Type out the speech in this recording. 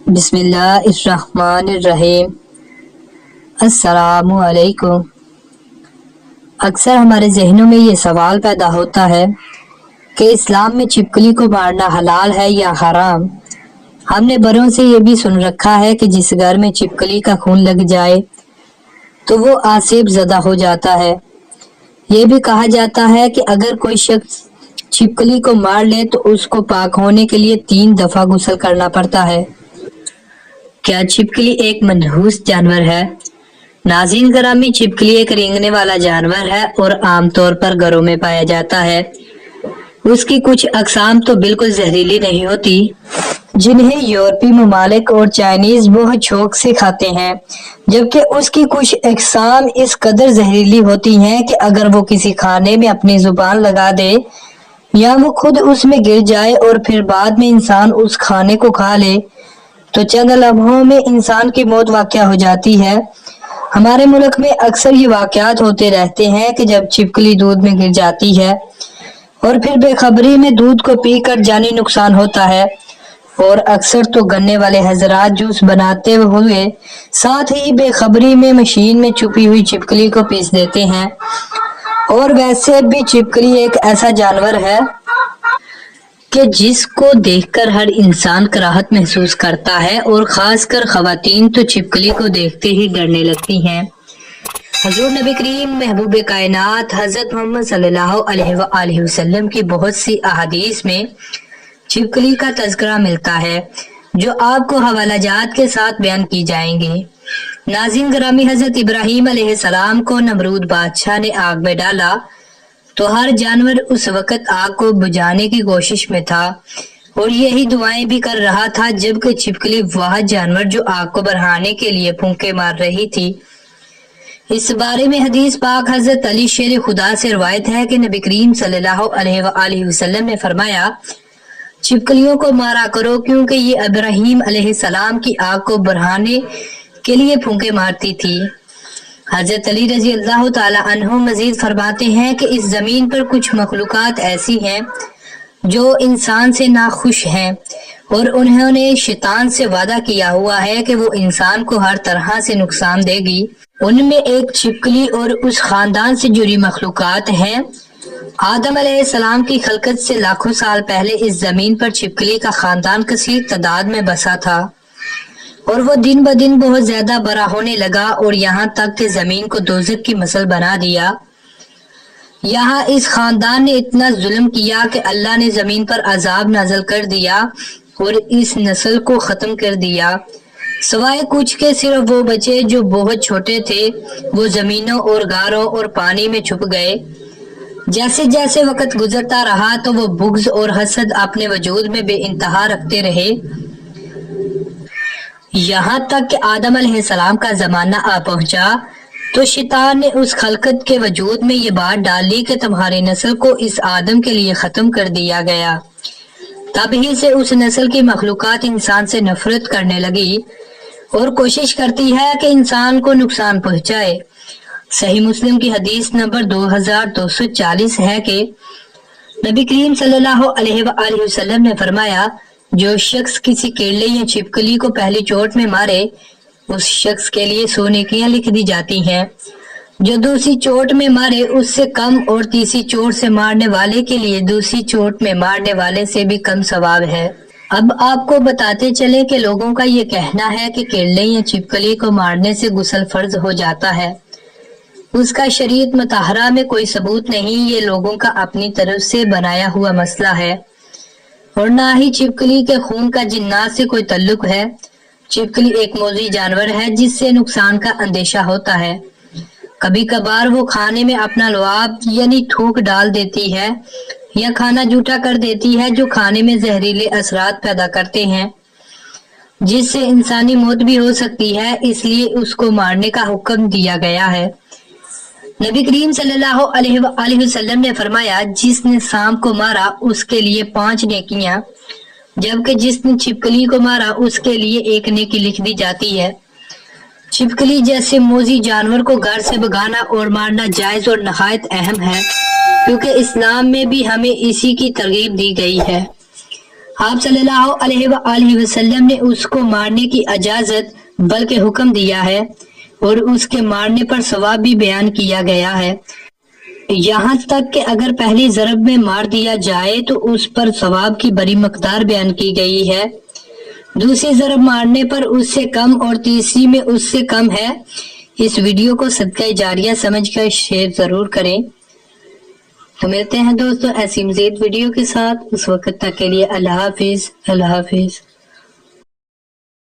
بسم اللہ الرحمن الرحیم۔ السلام علیکم۔ اکثر ہمارے ذہنوں میں یہ سوال پیدا ہوتا ہے کہ اسلام میں چھپکلی کو مارنا حلال ہے یا حرام۔ ہم نے بڑوں سے یہ بھی سن رکھا ہے کہ جس گھر میں چھپکلی کا خون لگ جائے تو وہ آسیب زدہ ہو جاتا ہے۔ یہ بھی کہا جاتا ہے کہ اگر کوئی شخص چھپکلی کو مار لے تو اس کو پاک ہونے کے لیے 3 دفعہ غسل کرنا پڑتا ہے۔ کیا چھپکلی ایک منحوس جانور ہے؟ ناظرین گرامی، چھپکلی ایک رینگنے والا جانور ہے اور عام طور پر گھروں میں پایا جاتا ہے۔ اس کی کچھ اقسام تو بالکل زہریلی نہیں ہوتی، جنہیں یورپی ممالک اور چائنیز بہت شوق سے کھاتے ہیں، جبکہ اس کی کچھ اقسام اس قدر زہریلی ہوتی ہیں کہ اگر وہ کسی کھانے میں اپنی زبان لگا دے یا وہ خود اس میں گر جائے اور پھر بعد میں انسان اس کھانے کو کھا لے تو چند لمحوں میں انسان کی موت واقع ہو جاتی ہے۔ ہمارے ملک میں اکثر یہ واقعات ہوتے رہتے ہیں کہ جب چھپکلی دودھ میں گر جاتی ہے اور پھر بے خبری میں دودھ کو پی کر جانی نقصان ہوتا ہے، اور اکثر تو گنے والے حضرات جوس بناتے ہوئے ساتھ ہی بے خبری میں مشین میں چھپی ہوئی چھپکلی کو پیس دیتے ہیں۔ اور ویسے بھی چھپکلی ایک ایسا جانور ہے کہ جس کو دیکھ کر ہر انسان کراہت محسوس کرتا ہے، اور خاص کر خواتین تو چھپکلی کو دیکھتے ہی ڈرنے لگتی ہیں۔ حضور نبی کریم محبوب کائنات حضرت محمد صلی اللہ علیہ وآلہ وسلم کی بہت سی احادیث میں چھپکلی کا تذکرہ ملتا ہے، جو آپ کو حوالہ جات کے ساتھ بیان کی جائیں گے۔ ناظرین گرامی، حضرت ابراہیم علیہ السلام کو نمرود بادشاہ نے آگ میں ڈالا تو ہر جانور اس وقت آگ کو بجھانے کی کوشش میں تھا اور یہی دعائیں بھی کر رہا تھا، جبکہ چھپکلی وہ جانور جو آگ کو بڑھانے کے لیے پھونکے مار رہی تھی۔ اس بارے میں حدیث پاک حضرت علی شیر خدا سے روایت ہے کہ نبی کریم صلی اللہ علیہ وآلہ وسلم نے فرمایا، چھپکلیوں کو مارا کرو کیونکہ یہ ابراہیم علیہ السلام کی آگ کو بڑھانے کے لیے پھونکے مارتی تھی۔ حضرت علی رضی اللہ تعالی عنہ مزید فرماتے ہیں کہ اس زمین پر کچھ مخلوقات ایسی ہیں جو انسان سے ناخوش ہیں، اور انہوں نے شیطان سے وعدہ کیا ہوا ہے کہ وہ انسان کو ہر طرح سے نقصان دے گی۔ ان میں ایک چھپکلی اور اس خاندان سے جڑی مخلوقات ہیں۔ آدم علیہ السلام کی خلقت سے لاکھوں سال پہلے اس زمین پر چھپکلی کا خاندان کثیر تعداد میں بسا تھا، اور وہ دن بدن بہت زیادہ بڑا ہونے لگا اور یہاں تک کہ زمین کو دوزخ کی مثل بنا دیا۔ یہاں اس خاندان نے اتنا ظلم کیا کہ اللہ نے زمین پر عذاب نازل کر دیا اور اس نسل کو ختم کر دیا، سوائے کچھ کے صرف وہ بچے جو بہت چھوٹے تھے، وہ زمینوں اور غاروں اور پانی میں چھپ گئے۔ جیسے جیسے وقت گزرتا رہا تو وہ بغض اور حسد اپنے وجود میں بے انتہا رکھتے رہے، یہاں تک کہ آدم علیہ السلام کا زمانہ آ پہنچا تو شیطان نے اس خلقت کے وجود میں یہ بات ڈال لی کہ تمہاری نسل کو اس آدم کے لیے ختم کر دیا گیا۔ تب ہی سے اس نسل کی مخلوقات انسان سے نفرت کرنے لگی اور کوشش کرتی ہے کہ انسان کو نقصان پہنچائے۔ صحیح مسلم کی حدیث نمبر 2240 ہے کہ نبی کریم صلی اللہ علیہ وآلہ وسلم نے فرمایا، جو شخص کسی کیڑے یا چھپکلی کو پہلی چوٹ میں مارے اس شخص کے لیے 100 نیکیاں لکھ دی جاتی ہیں، جو دوسری چوٹ میں مارے اس سے کم، اور تیسری چوٹ سے مارنے والے کے لیے دوسری چوٹ میں مارنے والے سے بھی کم ثواب ہے۔ اب آپ کو بتاتے چلیں کہ لوگوں کا یہ کہنا ہے کہ کیڑے یا چھپکلی کو مارنے سے غسل فرض ہو جاتا ہے، اس کا شریعت مطہرہ میں کوئی ثبوت نہیں، یہ لوگوں کا اپنی طرف سے بنایا ہوا مسئلہ ہے، اور نہ ہی چھپکلی کے خون کا جنات سے کوئی تعلق ہے۔ چھپکلی ایک موذی جانور ہے جس سے نقصان کا اندیشہ ہوتا ہے۔ کبھی کبھار وہ کھانے میں اپنا لعاب یعنی تھوک ڈال دیتی ہے یا کھانا جھوٹا کر دیتی ہے، جو کھانے میں زہریلے اثرات پیدا کرتے ہیں، جس سے انسانی موت بھی ہو سکتی ہے، اس لیے اس کو مارنے کا حکم دیا گیا ہے۔ نبی کریم صلی اللہ علیہ وآلہ وسلم نے فرمایا، جس نے سانپ کو مارا اس کے لیے 5 نیکیاں، جبکہ جس نے چھپکلی کو مارا اس کے لیے 1 نیکی لکھ دی جاتی ہے۔ چھپکلی جیسے موذی جانور کو گھر سے بھگانا اور مارنا جائز اور نہایت اہم ہے، کیونکہ اسلام میں بھی ہمیں اسی کی ترغیب دی گئی ہے۔ آپ صلی اللہ علیہ وآلہ وسلم نے اس کو مارنے کی اجازت بلکہ حکم دیا ہے، اور اس کے مارنے پر ثواب بھی بیان کیا گیا ہے، یہاں تک کہ اگر پہلی ضرب میں مار دیا جائے تو اس پر ثواب کی بڑی مقدار بیان کی گئی ہے، دوسری ضرب مارنے پر اس سے کم اور تیسری میں اس سے کم ہے۔ اس ویڈیو کو صدقہ جاریہ سمجھ کر شیئر ضرور کریں۔ تو ملتے ہیں دوستو ایسی مزید ویڈیو کے ساتھ، اس وقت تک کے لیے اللہ حافظ۔ اللہ حافظ۔